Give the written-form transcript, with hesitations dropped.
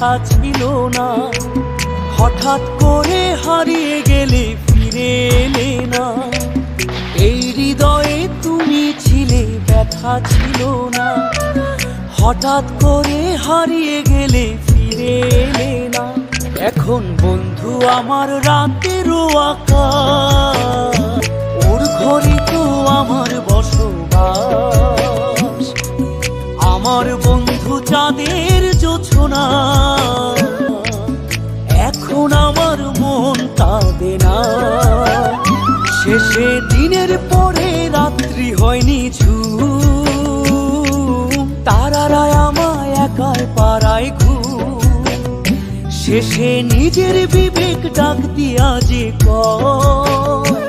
ব্যথা ছিল না। হঠাৎ করে হারিয়ে গেলে ফিরে এলে না। এই হৃদয়ে তুমি ছিলে, ব্যথা ছিল না। হঠাৎ করে হারিয়ে গেলে ফিরে এলে না। এখন বন্ধু আমার রাতেরও আকাশ, ওর ঘরে তো আমার বসবাস। আমার বন্ধু চাঁদের জোছনা, এখন আমার মন কাঁদে না। শেষে দিনের পরে রাত্রি হয়নি ঝুম, তারারা আমায় একাই পাড়ায় ঘুম। শেষে নিজের বিবেক ডাক দিয়া যে কয়,